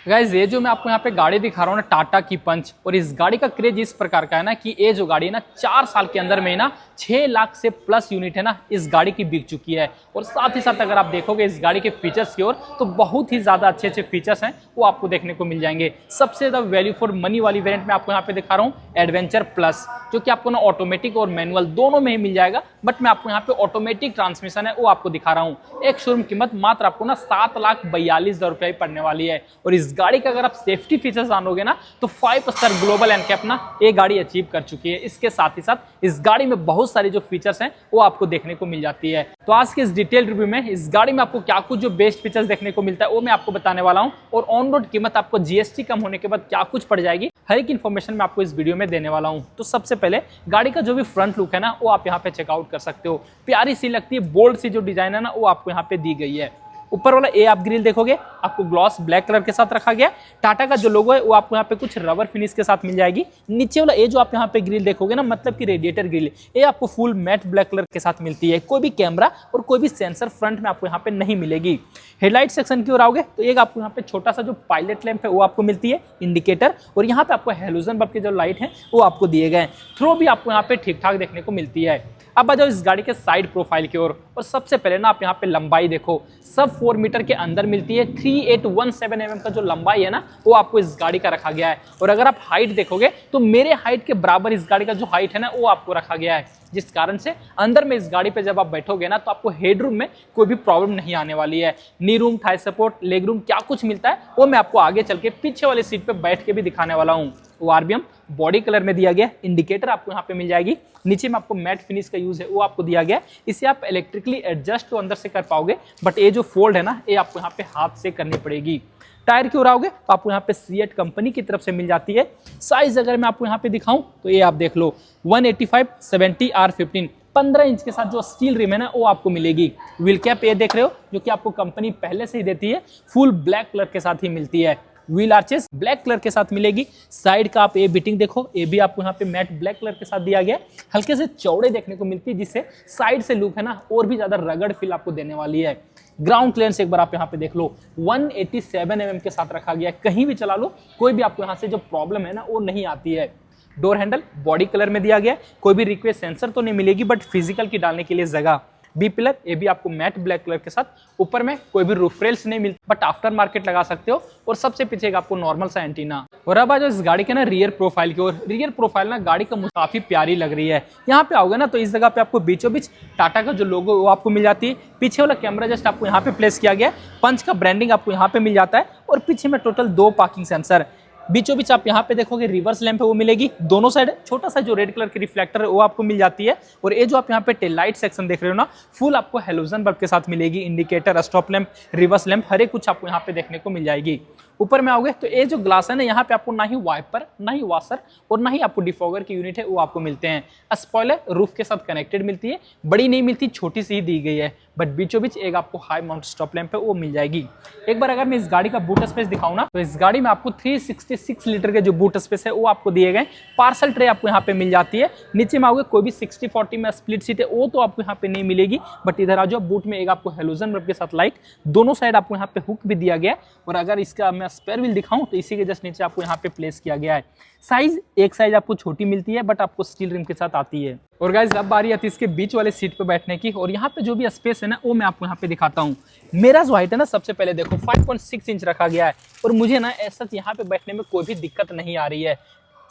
Guys ये जो मैं आपको यहाँ पे गाड़ी दिखा रहा हूँ ना, टाटा की पंच, और इस गाड़ी का क्रेज इस प्रकार का है ना कि ये जो गाड़ी है ना 4 साल के अंदर में ना 6 लाख से प्लस यूनिट है ना इस गाड़ी की बिक चुकी है। और साथ ही साथ अगर आप देखोगे इस गाड़ी के फीचर्स की ओर तो बहुत ही ज्यादा अच्छे अच्छे फीचर्स हैं वो आपको देखने को मिल जाएंगे। सबसे ज्यादा वैल्यू फॉर मनी वाली वेरिएंट में आपको यहाँ पे दिखा रहा हूँ एडवेंचर प्लस, जो कि आपको ना ऑटोमेटिक और मैनुअल दोनों में ही मिल जाएगा, बट मैं आपको यहाँ पे ऑटोमेटिक ट्रांसमिशन है वो आपको दिखा रहा हूँ। एक शोरूम कीमत मात्र आपको ना 7,42,000 रुपये पड़ने वाली है। और इस गाड़ी का अगर आप सेफ्टी फीचर्स जानोगे ना तो 5 स्टार ग्लोबल एनकैप ना ये गाड़ी अचीव कर चुकी है। इसके साथ ही साथ इस गाड़ी में बहुत सारी जो फीचर्स हैं वो आपको देखने को मिल जाती है। तो आज के इस डिटेल रिव्यू में इस गाड़ी में आपको क्या कुछ जो बेस्ट फीचर्स देखने को मिलता है वो मैं आपको बताने वाला हूं, और ऑन रोड कीमत आपको जीएसटी कम होने के बाद क्या कुछ पड़ जाएगी, हर एक इन्फॉर्मेशन मैं आपको इस वीडियो में देने वाला हूं। तो सबसे पहले गाड़ी का जो भी फ्रंट लुक है ना वो आप यहाँ पे चेकआउट कर सकते हो। प्यारी सी लगती है, बोल्ड सी जो डिजाइन है ना वो आपको यहाँ पे दी गई है। ऊपर वाला ए आप ग्रिल देखोगे आपको ग्लॉस ब्लैक कलर के साथ रखा गया। टाटा का जो लोगो है वो आपको यहाँ पे कुछ रबर फिनिश के साथ मिल जाएगी। नीचे वाला ए जो आप यहाँ पे ग्रिल देखोगे ना, मतलब कि रेडिएटर ग्रिल, ये आपको फुल मैट ब्लैक कलर के साथ मिलती है। कोई भी कैमरा और कोई भी सेंसर फ्रंट में आपको यहाँ पे नहीं मिलेगी। हेडलाइट सेक्शन की ओर आओगे तो एक आपको यहाँ पे छोटा सा जो पायलट लैंप है वो आपको मिलती है, इंडिकेटर, और यहाँ पे आपको हेलोजन बल्ब के जो लाइट है वो आपको दिए गए। थ्रो भी आपको यहाँ पे ठीक ठाक देखने को मिलती है। अब आ जाओ इस गाड़ी के साइड प्रोफाइल की ओर, और सबसे पहले ना आप यहाँ पे लंबाई देखो, सब 4 मीटर के अंदर मिलती है। 3817 mm का जो लंबाई है ना वो आपको इस गाड़ी का रखा गया है। और अगर आप हाइट देखोगे तो मेरे हाइट के बराबर इस गाड़ी का जो हाइट है ना वो आपको रखा गया है, जिस कारण से अंदर में इस गाड़ी पे जब आप बैठोगे ना तो आपको हेडरूम में कोई भी प्रॉब्लम नहीं आने वाली है। नी room, Thai support, leg room क्या कुछ मिलता है वो मैं आपको आगे चल के पीछे वाली सीट पे बैठ के भी दिखाने वाला हूँ। वो आरबीएम बॉडी कलर में दिया गया, इंडिकेटर आपको यहाँ पे मिल जाएगी। नीचे में आपको मैट फिनिश का यूज है वो आपको दिया गया। इसे आप इलेक्ट्रिकली एडजस्ट तो अंदर से कर पाओगे, बट ये जो फोल्ड है ना ये आपको यहाँ पे हाथ से करनी पड़ेगी। टायर की ओर आओगे तो आपको यहाँ पे सीएट कंपनी की तरफ से मिल जाती है। साइज अगर मैं आपको यहाँ पे दिखाऊं तो ये आप देख लो 185/70 R15, 15 इंच के साथ जो स्टील रिम है ना वो आपको मिलेगी। व्हील कैप ये देख रहे हो जो कि आपको कंपनी पहले से ही देती है, फुल ब्लैक कलर के साथ ही मिलती है। व्हील आर्चेस ब्लैक कलर के साथ मिलेगी। साइड का आप ये बिटिंग देखो, ये भी आपको यहाँ पे मैट ब्लैक कलर के साथ दिया गया है। हल्के से चौड़े देखने को मिलती है, जिससे साइड से लुक है ना और भी ज्यादा रगड़ फील आपको देने वाली है। ग्राउंड क्लियरेंस एक बार आप यहाँ पे देख लो 187 mm के साथ रखा गया है। कहीं भी चला लो कोई भी आपको यहाँ से जो प्रॉब्लम है ना वो नहीं आती है। डोर हैंडल बॉडी कलर में दिया गया है। कोई भी रिक्वेस्ट सेंसर तो नहीं मिलेगी, बट फिजिकल की डालने के लिए जगह। बी पिलर ये भी आपको मैट ब्लैक कलर के साथ। ऊपर में कोई भी रूफ रेल्स नहीं मिलती, बट आफ्टर मार्केट लगा सकते हो। और सबसे पीछे आपको नॉर्मल सा एंटीना। और अब आ जाओ इस गाड़ी के ना रियर प्रोफाइल की ओर। रियर प्रोफाइल ना गाड़ी का काफी प्यारी लग रही है। यहाँ पे आओगे ना तो इस जगह पे आपको बीचों बीच टाटा का जो लोगो वो आपको मिल जाती है। पीछे वाला कैमरा जस्ट आपको यहाँ पे प्लेस किया गया है। पंच का ब्रांडिंग आपको यहाँ पे मिल जाता है। और पीछे में टोटल 2 पार्किंग सेंसर। बीचों बीच आप यहाँ पे देखोगे रिवर्स लैंप है वो मिलेगी। दोनों साइड छोटा सा जो रेड कलर की रिफ्लेक्टर है वो आपको मिल जाती है। और ये जो आप यहाँ पे टेल लाइट सेक्शन देख रहे हो ना, फुल आपको हेलोजन बल्ब के साथ मिलेगी। Indicator, stop lamp, reverse lamp, हर एक कुछ आपको यहाँ पे देखने को मिल जाएगी। ऊपर में आओगे तो ये जो ग्लास है ना, यहाँ पे आपको ना ही वाइपर, ना ही वॉशर और ना ही आपको डिफॉगर की यूनिट है वो आपको मिलते हैं। स्पॉइलर रूफ के साथ कनेक्टेड मिलती है, बड़ी नहीं मिलती, छोटी सी ही दी गई है। बट बीचों बीच एक आपको हाई माउंट स्टॉप लैंप है वो मिल जाएगी। एक बार अगर मैं इस गाड़ी का बूट स्पेस दिखाऊं ना तो इस गाड़ी में आपको 366 लीटर के जो बूट स्पेस है वो आपको दिए गए। पार्सल ट्रे आपको यहाँ पे मिल जाती है। नीचे में आओगे कोई भी 60/40 में स्प्लिट सीट है वो तो आपको यहाँ पे नहीं मिलेगी, बट इधर आ जाओ बूट में एक आपको हेलोजन बल्ब के साथ लाइट, दोनों साइड आपको यहाँ पे हुक भी दिया गया है। और अगर इसका मैं स्पेयर व्हील दिखाऊं तो इसी के जस्ट नीचे आपको यहाँ पे प्लेस किया गया है। साइज एक साइज आपको छोटी मिलती है, बट आपको स्टील रिम के साथ आती है। और गाइस अब बारी आती है इसके बीच वाले सीट पे बैठने की। और यहाँ पे जो भी स्पेस है ना वो मैं आपको यहाँ पे दिखाता हूँ। मेरा जो हाइट है ना सबसे पहले देखो 5.6 इंच रखा गया है। और मुझे ना ऐसा यहाँ पे बैठने में कोई भी दिक्कत नहीं आ रही है।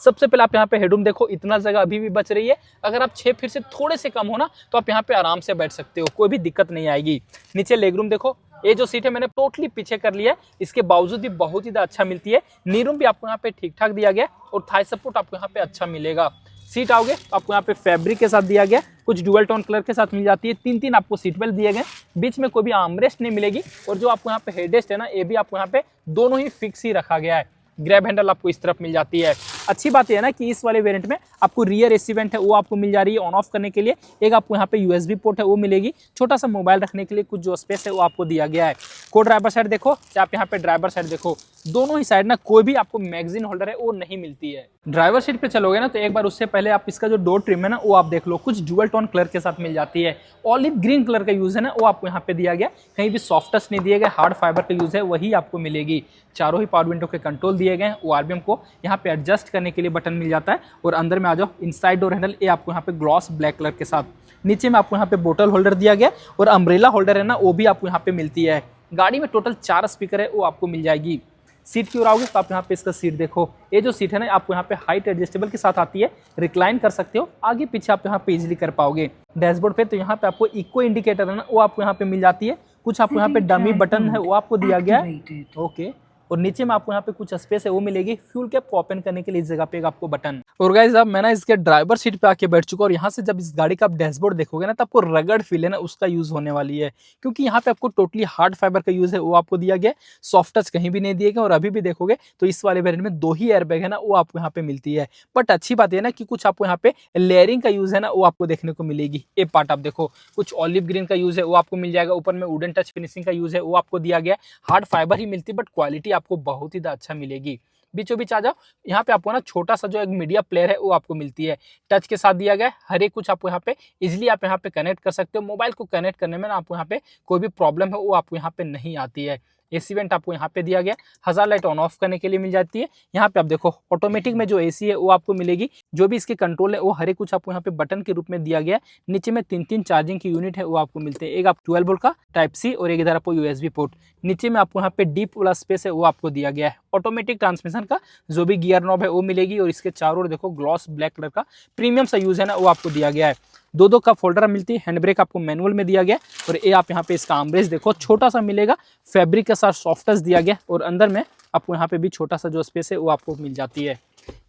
सबसे पहले आप यहाँ पे हेडरूम देखो, इतना जगह अभी भी बच रही है। अगर आप 6 फीट से थोड़े से कम हो ना तो आप यहाँ पे आराम से बैठ सकते हो, कोई भी दिक्कत नहीं आएगी। नीचे लेग रूम देखो, ये जो सीट है मैंने टोटली पीछे कर लिया है, इसके बावजूद भी बहुत ही अच्छा मिलती है। नी रूम भी आपको यहाँ पे ठीक ठाक दिया गया और थाई सपोर्ट आपको यहाँ पे अच्छा मिलेगा। सीट आओगे तो आपको यहाँ पे फैब्रिक के साथ दिया गया, कुछ डुअल टोन कलर के साथ मिल जाती है। 3 आपको सीट बेल्ट दिए गए, बीच में कोई भी आर्मरेस्ट नहीं मिलेगी। और जो आपको यहाँ पे हेडरेस्ट है ना ये भी आपको यहाँ पे दोनों ही फिक्स ही रखा गया है। ग्रैब हैंडल आपको इस तरफ मिल जाती है। अच्छी बात यह है ना कि इस वाले वेरिएंट में आपको रियर एसी वेंट है वो आपको मिल जा रही है ऑन ऑफ करने के लिए। एक आपको यहाँ पे यूएसबी पोर्ट है वो मिलेगी। छोटा सा मोबाइल रखने के लिए कुछ जो स्पेस है वो आपको दिया गया है। को ड्राइवर साइड देखो, आप यहाँ पे ड्राइवर साइड देखो, दोनों ही साइड ना कोई भी आपको मैगजीन होल्डर है वो नहीं मिलती है। ड्राइवर सीट पे चलोगे ना तो एक बार उससे पहले आप इसका जो डोर ट्रिम है ना वो आप देख लो, कुछ डुअल टोन कलर के साथ मिल जाती है। ऑलिव ग्रीन कलर का यूज है ना वो आपको यहाँ पे दिया गया, कहीं भी सॉफ्टनेस नहीं दिया गया, हार्ड फाइबर का यूज है वही आपको मिलेगी। चारों ही पावर विंडो के कंट्रोल दिए गए हैं। ORVM को यहाँ पे एडजस्ट करने के लिए बटन मिल जाता है। और अंदर में आ जाओ, इनसाइड डोर हैंडल ये आपको यहाँ पे ग्लॉस ब्लैक कलर के साथ। नीचे में आपको यहाँ पे बोतल होल्डर दिया गया और अम्ब्रेला होल्डर है ना, वो भी आपको यहाँ पे मिलती है। गाड़ी में टोटल 4 स्पीकर है, वो आपको मिल जाएगी। सीट की ओर आओगे तो आप यहाँ पे इसका सीट देखो, ये जो सीट है ना आपको यहाँ पे हाइट एडजस्टेबल के साथ आती है, रिक्लाइन कर सकते हो, आगे पीछे आप यहाँ पे इजीली कर पाओगे। डैशबोर्ड पे तो यहाँ पे आपको इको इंडिकेटर है ना, वो आपको यहाँ पे मिल जाती है। कुछ आपको यहाँ पे डमी बटन है वो आपको दिया गया है, ओके। और नीचे में आपको यहाँ पे कुछ स्पेस है वो मिलेगी, फ्यूल कैप को ओपन करने के लिए इस जगह पे आपको बटन। और गाइस अब मैं ना इसके ड्राइवर सीट पे आके बैठ चुका और यहाँ से जब इस गाड़ी का आप डैशबोर्ड देखोगे ना, तो आपको रगड़ फील है ना उसका यूज होने वाली है, क्योंकि यहाँ पे आपको टोटली हार्ड फाइबर का यूज है वो आपको दिया गया, सॉफ्ट टच कहीं भी नहीं दिए गए। और अभी भी देखोगे तो इस वाले वेरिएंट में 2 ही एयरबैग है ना, वो आपको यहाँ पे मिलती है। बट अच्छी बात है ना कि कुछ आपको यहाँ पे लेयरिंग का यूज है ना, वो आपको देखने को मिलेगी। ये पार्ट आप देखो, कुछ ऑलिव ग्रीन का यूज है वो आपको मिल जाएगा, ऊपर में वुडन टच फिनिशिंग का यूज है वो आपको दिया गया। हार्ड फाइबर ही मिलती है बट क्वालिटी आपको बहुत ही अच्छा मिलेगी। बीचों बीच आ जाओ, यहाँ पे आपको ना छोटा सा जो एक मीडिया प्लेयर है वो आपको मिलती है, टच के साथ दिया गया है। हर एक कुछ आपको यहाँ पे इजीली आप यहाँ पे कनेक्ट कर सकते हो। मोबाइल को कनेक्ट करने में ना आपको यहाँ पे कोई भी प्रॉब्लम है वो आपको यहाँ पे नहीं आती है। एसी वेंट आपको यहाँ पे दिया गया, हज़ार लाइट ऑन ऑफ करने के लिए मिल जाती है। यहाँ पे आप देखो ऑटोमेटिक में जो एसी है वो आपको मिलेगी, जो भी इसके कंट्रोल है वो हर एक कुछ आपको यहाँ पे बटन के रूप में दिया गया है। नीचे में 3 चार्जिंग की यूनिट है वो आपको मिलते हैं, एक आप 12 वोल्ट का टाइप सी और एक इधर आपको USB पोर्ट। नीचे में आपको यहाँ पे डीप वाला स्पेस है वो आपको दिया गया है। ऑटोमेटिक ट्रांसमिशन का जो भी गियर नॉब है वो मिलेगी और इसके चारों ओर देखो ग्लॉस ब्लैक कलर का प्रीमियम सा यूज है ना, वो आपको दिया गया है। 2 कप होल्डर मिलती है, हैंड ब्रेक आपको मैनुअल में दिया गया और ये आप यहाँ पे इसका आर्मरेस्ट देखो छोटा सा मिलेगा, फैब्रिक के साथ सॉफ्ट टच दिया गया और अंदर में आपको यहाँ पे भी छोटा सा जो स्पेस है वो आपको मिल जाती है।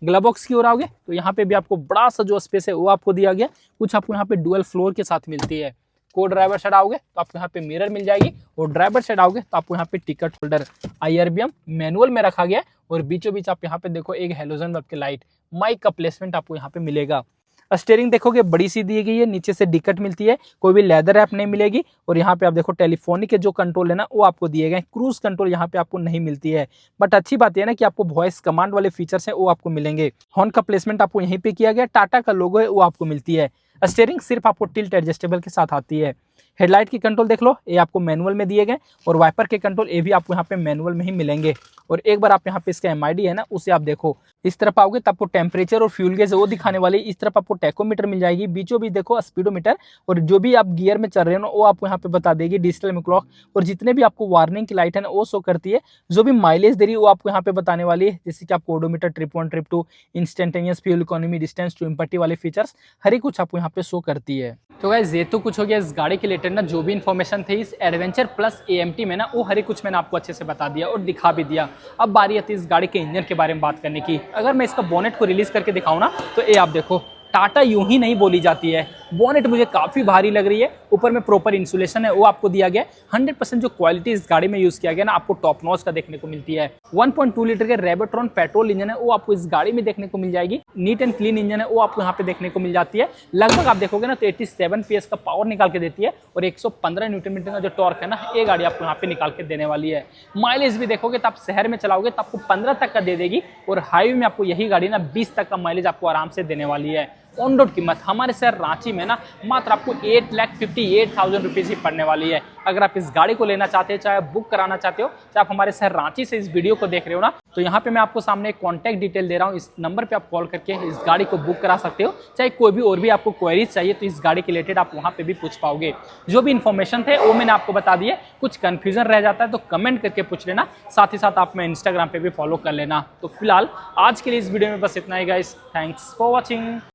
ग्लव बॉक्स की ओर आओगे तो यहाँ पे भी आपको बड़ा सा जो स्पेस है वो आपको दिया गया, कुछ आपको यहाँ पे डुअल फ्लोर के साथ मिलती है। को ड्राइवर साइड आओगे तो आपको यहाँ पे मिरर मिल जाएगी और ड्राइवर साइड आओगे तो आपको यहाँ पे टिकट होल्डर IRBM मैनुअल में रखा गया है और बीचों बीच आप यहाँ पे देखो एक हेलोजन बल्ब के लाइट, माइक का प्लेसमेंट आपको यहाँ पे मिलेगा। स्टीयरिंग देखोगे बड़ी सी दी गई है, नीचे से डिकट मिलती है, कोई भी लेदर रैप नहीं मिलेगी। और यहाँ पे आप देखो टेलीफोनिक के जो कंट्रोल है ना वो आपको दिए गए, क्रूज कंट्रोल यहाँ पे आपको नहीं मिलती है। बट अच्छी बात है ना कि आपको वॉइस कमांड वाले फीचर्स हैं वो आपको मिलेंगे। हॉर्न का प्लेसमेंट आपको यहीं पे किया गया, टाटा का लोगो है वो आपको मिलती है। स्टीयरिंग सिर्फ आपको टिल्ट एडजस्टेबल के साथ आती है। हेडलाइट की कंट्रोल देख लो, ये आपको मैनुअल में दिए गए और वाइपर के कंट्रोल ये भी आपको यहाँ पे मैनुअल में ही मिलेंगे। और एक बार आप यहाँ पे इसका MID है ना उसे आप देखो, इस तरफ आओगे तो आपको टेम्परेचर और फ्यूल गेज वो दिखाने वाली, इस तरफ आपको टैकोमीटर मिल जाएगी, बीचों बीच देखो स्पीडोमीटर और जो भी आप गियर में चल रहे हो ना वो आपको यहाँ पे बता देगी डिजिटल में क्लॉक। और जितने भी आपको वार्निंग की लाइट है ना वो शो करती है, जो भी माइलेज दे रही है वो आपको यहाँ पे बताने वाली है, जैसे कि आपको odometer, trip 1 trip 2, instantaneous fuel economy, distance to empty वाले फीचर्स हर एक कुछ आपको यहाँ पे शो करती है। तो गाइस ये तो कुछ हो गया इस गाड़ी के रिलेटेड ना, जो भी इन्फॉर्मेशन थी इस एडवेंचर प्लस AMT में ना वो हर एक कुछ मैंने आपको अच्छे से बता दिया और दिखा भी दिया। अब बारी आती है इस गाड़ी के इंजन के बारे में बात करने की। अगर मैं इसका बोनेट को रिलीज करके दिखाऊं ना तो ये आप देखो, टाटा यूं ही नहीं बोली जाती है। बोनेट मुझे काफ़ी भारी लग रही है, ऊपर में प्रॉपर इंसुलेशन है वो आपको दिया गया है। 100% जो क्वालिटी इस गाड़ी में यूज़ किया गया ना आपको टॉप नॉच का देखने को मिलती है। 1.2 लीटर के रेबोट्रॉन पेट्रोल इंजन है वो आपको इस गाड़ी में देखने को मिल जाएगी। नीट एंड क्लीन इंजन है वो आपको यहाँ पे देखने को मिल जाती है। लगभग आप देखोगे ना तो 87 PS का पावर निकाल के देती है और 115 न्यूटन मीटर का जो टॉर्क है ना ये गाड़ी आपको यहाँ पे निकाल के देने वाली है। माइलेज भी देखोगे तो आप शहर में चलाओगे तो आपको 15 तक का दे देगी और हाईवे में आपको यही गाड़ी ना 20 तक का माइलेज आपको आराम से देने वाली है। ऑन रोड कीमत हमारे शहर रांची में ना मात्र आपको 8,58,000 रुपीज़ ही पड़ने वाली है। अगर आप इस गाड़ी को लेना चाहते हैं, चाहे बुक कराना चाहते हो, चाहे आप हमारे शहर रांची से इस वीडियो को देख रहे हो ना, तो यहाँ पे मैं आपको सामने कॉन्टैक्ट डिटेल दे रहा हूँ, इस नंबर पे आप कॉल करके इस गाड़ी को बुक करा सकते हो। चाहे कोई भी और भी आपको क्वेरीज चाहिए तो इस गाड़ी के रिलेटेड आप वहाँ पे भी पूछ पाओगे। जो भी इन्फॉर्मेशन थे वो मैंने आपको बता दिए, कुछ कन्फ्यूजन रह जाता है तो कमेंट करके पूछ लेना, साथ ही साथ आप मैं इंस्टाग्राम पे भी फॉलो कर लेना। तो फिलहाल आज के लिए इस वीडियो में बस इतना ही गाइस, थैंक्स फॉर वॉचिंग।